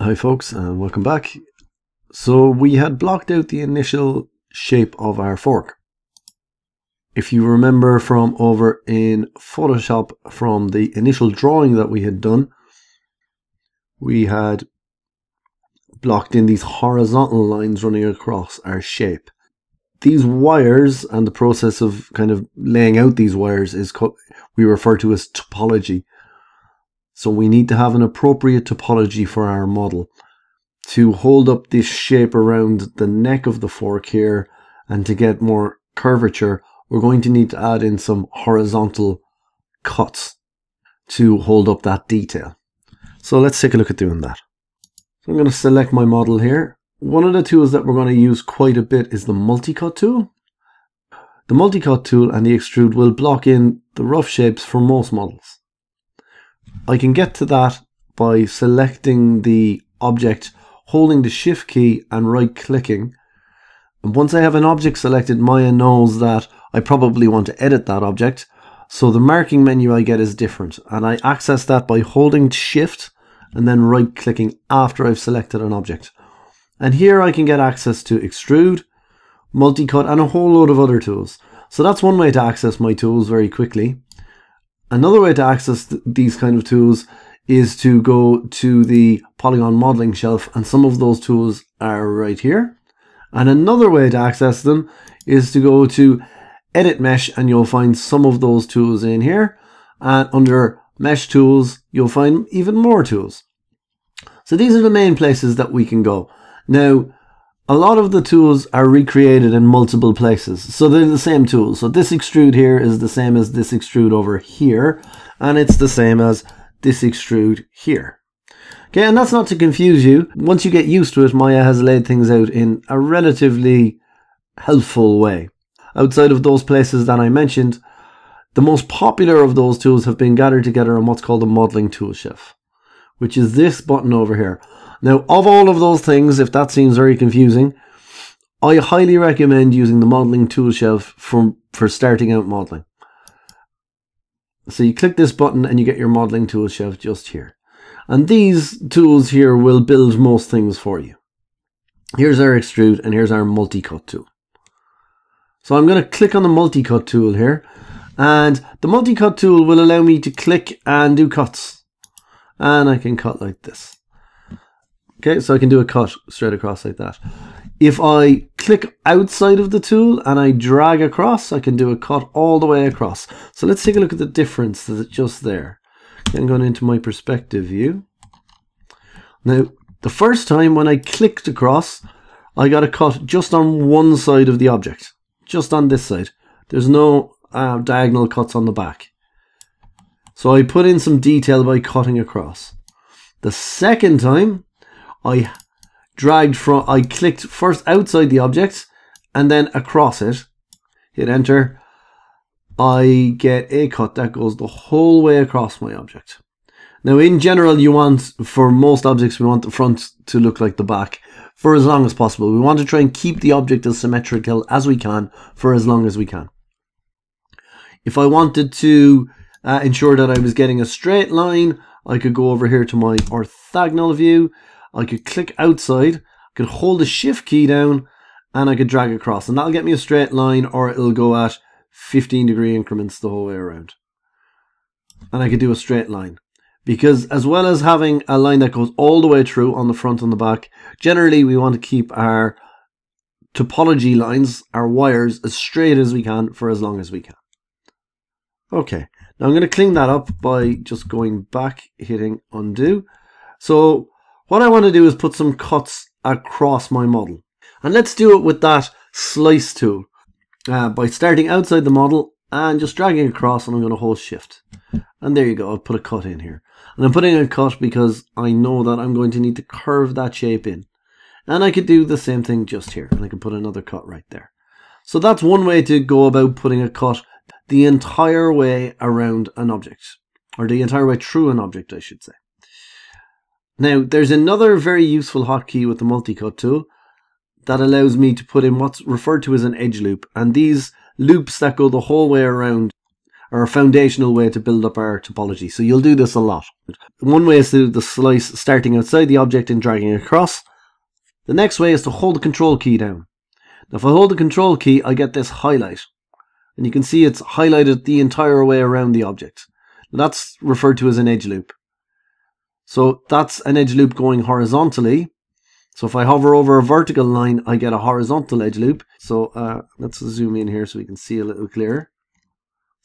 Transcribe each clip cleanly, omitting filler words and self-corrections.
Hi folks, and welcome back. So we had blocked out the initial shape of our fork. If you remember from over in Photoshop from the initial drawing that we had done, we had blocked in these horizontal lines running across our shape. These wires and the process of kind of laying out these wires is we refer to as topology. So we need to have an appropriate topology for our model to hold up this shape around the neck of the fork here, and to get more curvature we're going to need to add in some horizontal cuts to hold up that detail. So let's take a look at doing that. So I'm going to select my model here. One of the tools that we're going to use quite a bit is the multi-cut tool. The multi-cut tool and the extrude will block in the rough shapes for most models. I can get to that by selecting the object, holding the shift key and right clicking. And once I have an object selected, Maya knows that I probably want to edit that object. So the marking menu I get is different, and I access that by holding shift and then right clicking after I've selected an object. And here I can get access to extrude, multi-cut and a whole load of other tools. So that's one way to access my tools very quickly. Another way to access these kind of tools is to go to the polygon modeling shelf, and some of those tools are right here. And another way to access them is to go to edit mesh, and you'll find some of those tools in here. And under mesh tools, you'll find even more tools. So these are the main places that we can go. Now, a lot of the tools are recreated in multiple places, so they're the same tools. So this extrude here is the same as this extrude over here, and it's the same as this extrude here. Okay, and that's not to confuse you. Once you get used to it, Maya has laid things out in a relatively helpful way. Outside of those places that I mentioned, the most popular of those tools have been gathered together on what's called a modeling tool shelf, which is this button over here. Now, of all of those things, if that seems very confusing, I highly recommend using the modeling tool shelf for starting out modeling. So you click this button and you get your modeling tool shelf just here. And these tools here will build most things for you. Here's our extrude and here's our multi-cut tool. So I'm going to click on the multi-cut tool here, and the multi-cut tool will allow me to click and do cuts. And I can cut like this. Okay, so I can do a cut straight across like that. If I click outside of the tool and I drag across, I can do a cut all the way across. So let's take a look at the difference that's just there. I'm going into my perspective view. Now, the first time when I clicked across, I got a cut just on one side of the object. Just on this side. There's no diagonal cuts on the back. So I put in some detail by cutting across. The second time, I clicked first outside the object and then across it, hit enter. I get a cut that goes the whole way across my object. Now, in general, for most objects, we want the front to look like the back for as long as possible. We want to try and keep the object as symmetrical as we can for as long as we can. If I wanted to ensure that I was getting a straight line, I could go over here to my orthogonal view. I could click outside, I could hold the shift key down, and I could drag across. And that'll get me a straight line, or it'll go at 15-degree increments the whole way around. And I could do a straight line. Because as well as having a line that goes all the way through on the front and the back, generally we want to keep our topology lines, our wires, as straight as we can for as long as we can. Okay, now I'm going to clean that up by just going back, hitting undo. So what I want to do is put some cuts across my model. And let's do it with that slice tool by starting outside the model and just dragging across, and I'm going to hold shift. And there you go, I'll put a cut in here. And I'm putting a cut because I know that I'm going to need to curve that shape in. And I could do the same thing just here, and I can put another cut right there. So that's one way to go about putting a cut the entire way around an object, or the entire way through an object, I should say. Now, there's another very useful hotkey with the multi-cut tool that allows me to put in what's referred to as an edge loop. And these loops that go the whole way around or a foundational way to build up our topology. So you'll do this a lot. One way is to do the slice starting outside the object and dragging across. The next way is to hold the control key down. Now if I hold the control key, I get this highlight. And you can see it's highlighted the entire way around the object. Now that's referred to as an edge loop. So that's an edge loop going horizontally. So if I hover over a vertical line, I get a horizontal edge loop. So let's zoom in here so we can see a little clearer.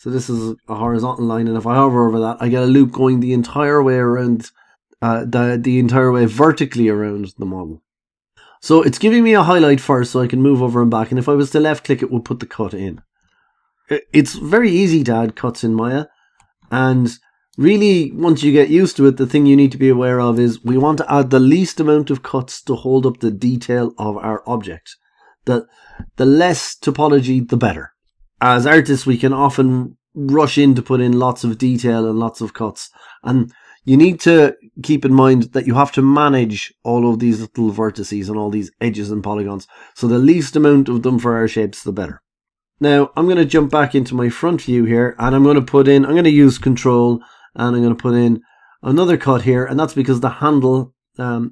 So this is a horizontal line, and if I hover over that, I get a loop going the entire way around, the entire way vertically around the model. So it's giving me a highlight first, so I can move over and back. And if I was to left click, it would put the cut in. It's very easy to add cuts in Maya, and really, once you get used to it, the thing you need to be aware of is we want to add the least amount of cuts to hold up the detail of our object. The less topology, the better. As artists, we can often rush in to put in lots of detail and lots of cuts. And you need to keep in mind that you have to manage all of these little vertices and all these edges and polygons. So the least amount of them for our shapes, the better. Now, I'm going to jump back into my front view here, and I'm going to use Control, and I'm going to put in another cut here, and that's because the handle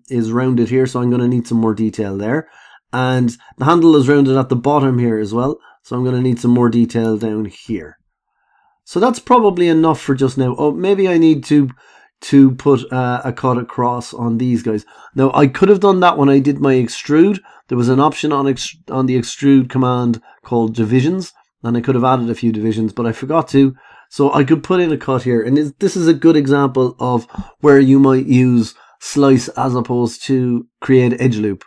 is rounded here, so I'm going to need some more detail there. And the handle is rounded at the bottom here as well, so I'm going to need some more detail down here. So that's probably enough for just now. Oh, maybe I need to put a cut across on these guys. Now, I could have done that when I did my extrude. There was an option on the extrude command called divisions, and I could have added a few divisions, but I forgot to. So I could put in a cut here, and this is a good example of where you might use slice as opposed to create edge loop.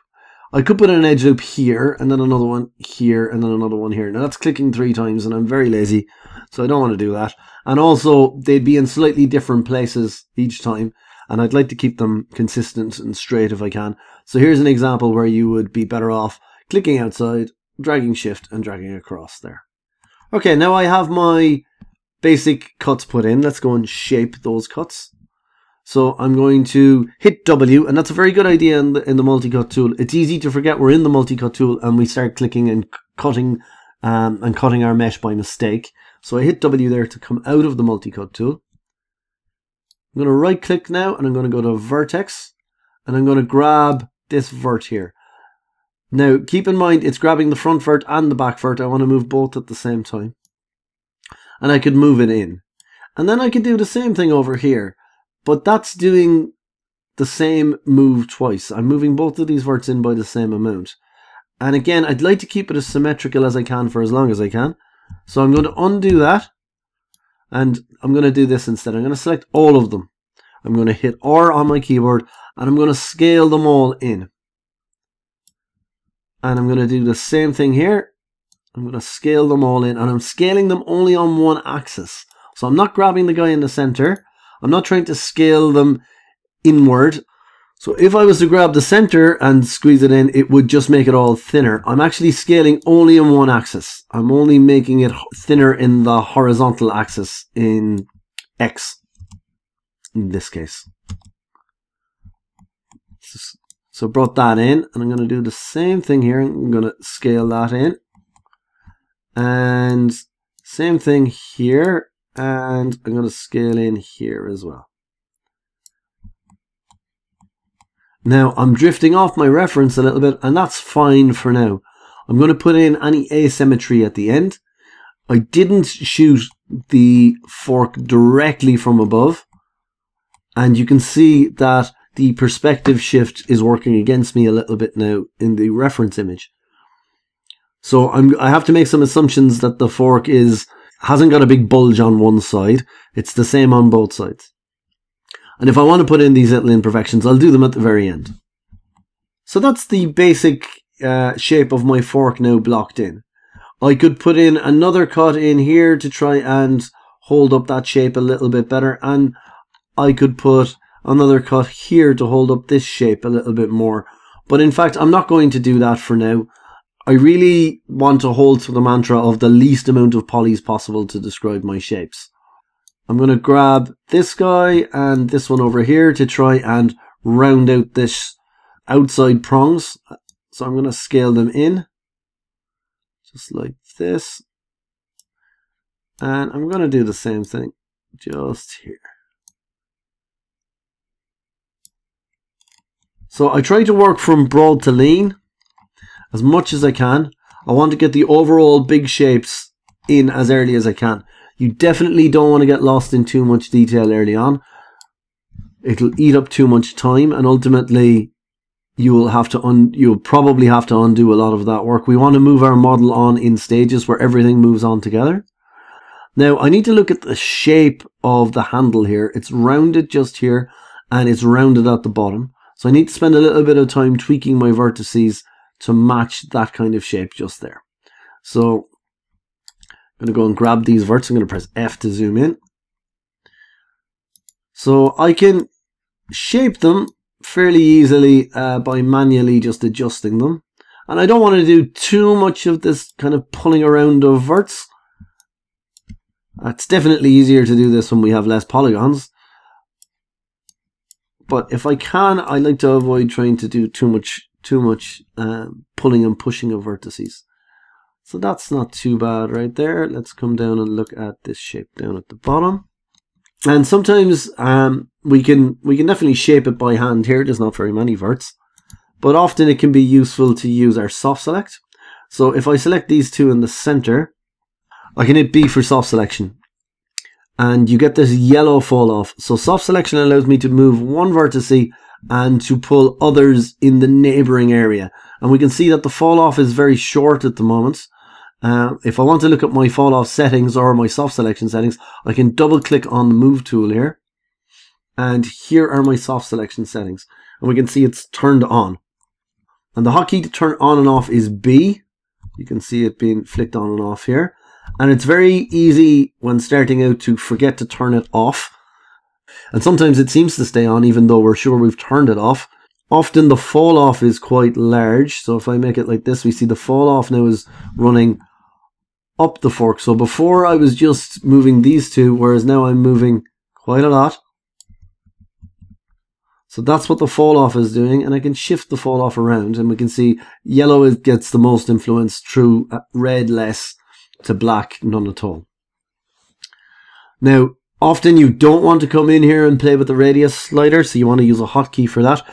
I could put in an edge loop here, and then another one here, and then another one here. Now that's clicking 3 times, and I'm very lazy, so I don't want to do that. And also, they'd be in slightly different places each time, and I'd like to keep them consistent and straight if I can. So here's an example where you would be better off clicking outside, dragging shift, and dragging across there. Okay, now I have my basic cuts put in. Let's go and shape those cuts. So I'm going to hit W, and that's a very good idea in the multi-cut tool. It's easy to forget we're in the multi-cut tool and we start clicking and cutting our mesh by mistake. So I hit W there to come out of the multi-cut tool. I'm going to right click now, and I'm going to go to vertex, and I'm going to grab this vert here. Now keep in mind it's grabbing the front vert and the back vert. I want to move both at the same time. And I could move it in. And then I could do the same thing over here. But that's doing the same move twice. I'm moving both of these verts in by the same amount. And again, I'd like to keep it as symmetrical as I can for as long as I can. So I'm going to undo that. And I'm going to do this instead. I'm going to select all of them. I'm going to hit R on my keyboard. And I'm going to scale them all in. And I'm going to do the same thing here. I'm going to scale them all in. And I'm scaling them only on one axis. So I'm not grabbing the guy in the center. I'm not trying to scale them inward. So if I was to grab the center and squeeze it in, it would just make it all thinner. I'm actually scaling only in one axis. I'm only making it thinner in the horizontal axis in X, in this case. So brought that in, and I'm going to do the same thing here. I'm going to scale that in. And same thing here. And I'm going to scale in here as well. Now I'm drifting off my reference a little bit, and that's fine for now. I'm going to put in any asymmetry at the end. I didn't shoot the fork directly from above, and you can see that the perspective shift is working against me a little bit now in the reference image. So I have to make some assumptions that the fork hasn't got a big bulge on one side. It's the same on both sides. And if I want to put in these little imperfections, I'll do them at the very end. So that's the basic shape of my fork now blocked in. I could put in another cut in here to try and hold up that shape a little bit better. And I could put another cut here to hold up this shape a little bit more. But in fact, I'm not going to do that for now. I really want to hold to the mantra of the least amount of polys possible to describe my shapes. I'm going to grab this guy and this one over here to try and round out this outside prongs. So I'm going to scale them in, just like this. And I'm going to do the same thing just here. So I try to work from broad to lean as much as I can. I want to get the overall big shapes in as early as I can. You definitely don't want to get lost in too much detail early on. It'll eat up too much time, and ultimately you'll probably have to undo a lot of that work. We want to move our model on in stages where everything moves on together. Now I need to look at the shape of the handle here. It's rounded just here and it's rounded at the bottom. So I need to spend a little bit of time tweaking my vertices to match that kind of shape just there. So I'm going to go and grab these verts. I'm going to press F to zoom in. So I can shape them fairly easily by manually just adjusting them. And I don't want to do too much of this kind of pulling around of verts. It's definitely easier to do this when we have less polygons. But if I can, I like to avoid trying to do too much pulling and pushing of vertices. So that's not too bad right there. Let's come down and look at this shape down at the bottom. And sometimes we can definitely shape it by hand here. There's not very many verts, but often it can be useful to use our soft select. So if I select these two in the center, I can hit B for soft selection. And you get this yellow fall off. So soft selection allows me to move one vertice and to pull others in the neighboring area. And we can see that the fall off is very short at the moment. If I want to look at my fall off settings or my soft selection settings, I can double click on the move tool here. And here are my soft selection settings. And we can see it's turned on. And the hotkey to turn on and off is B. You can see it being flicked on and off here. And it's very easy when starting out to forget to turn it off. And sometimes it seems to stay on even though we're sure we've turned it off. Often the fall off is quite large. So if I make it like this, we see the fall off now is running up the fork. So before I was just moving these two, whereas now I'm moving quite a lot. So that's what the fall off is doing, and I can shift the fall off around, and we can see yellow gets the most influence through red less to black none at all. Now often you don't want to come in here and play with the radius slider, so you want to use a hotkey for that.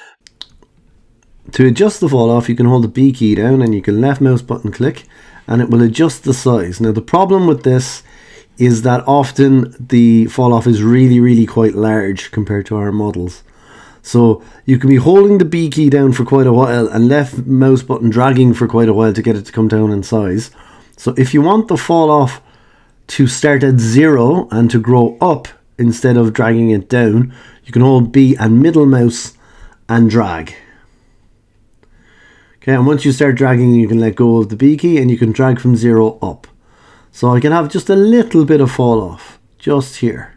To adjust the fall off, you can hold the B key down and you can left mouse button click and it will adjust the size. Now the problem with this is that often the fall off is really quite large compared to our models. So you can be holding the B key down for quite a while and left mouse button dragging for quite a while to get it to come down in size. So if you want the fall off to start at 0 and to grow up instead of dragging it down, you can hold B and middle mouse and drag. Okay, and once you start dragging, you can let go of the B key and you can drag from 0 up. So I can have just a little bit of fall off just here.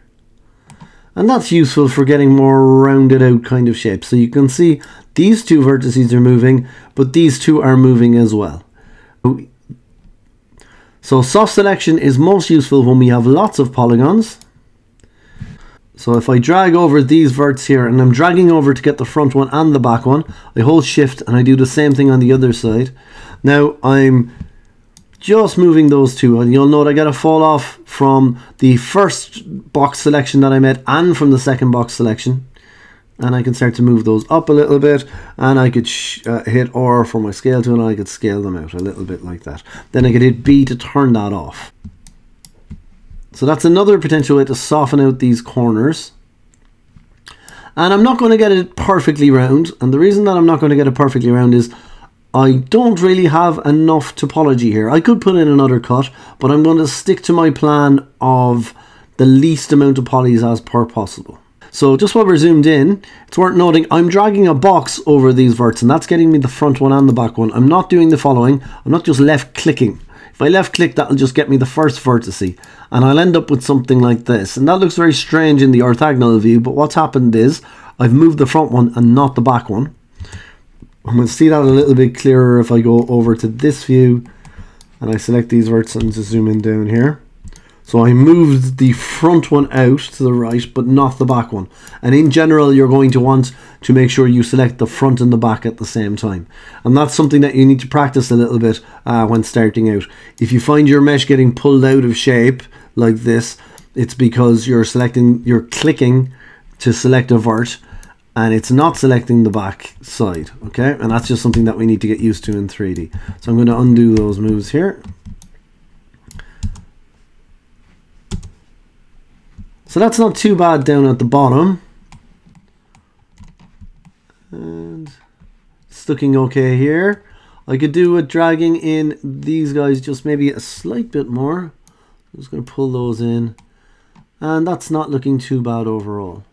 And that's useful for getting more rounded out kind of shapes. So you can see these two vertices are moving, but these two are moving as well. So soft selection is most useful when we have lots of polygons. So if I drag over these verts here, and I'm dragging over to get the front one and the back one, I hold shift and I do the same thing on the other side. Now I'm just moving those two, and you'll note I get a fall off from the first box selection that I made and from the second box selection. And I can start to move those up a little bit, and I could hit R for my scale tool and I could scale them out a little bit like that. Then I could hit B to turn that off. So that's another potential way to soften out these corners. And I'm not going to get it perfectly round, and the reason that I'm not going to get it perfectly round is I don't really have enough topology here. I could put in another cut, but I'm going to stick to my plan of the least amount of polys as per possible. So just while we're zoomed in, it's worth noting I'm dragging a box over these verts, and that's getting me the front one and the back one. I'm not doing the following. I'm not just left clicking. If I left click, that'll just get me the first vertice, and I'll end up with something like this. And that looks very strange in the orthogonal view, but what's happened is I've moved the front one and not the back one. I'm going to see that a little bit clearer if I go over to this view and I select these verts and just zoom in down here. So I moved the front one out to the right, but not the back one. And in general, you're going to want to make sure you select the front and the back at the same time. And that's something that you need to practice a little bit when starting out. If you find your mesh getting pulled out of shape like this, it's because you're clicking to select a vert, and it's not selecting the back side, okay? And that's just something that we need to get used to in 3D. So I'm going to undo those moves here. So that's not too bad down at the bottom. And it's looking okay here. I could do with dragging in these guys just maybe a slight bit more. I'm just going to pull those in. And that's not looking too bad overall.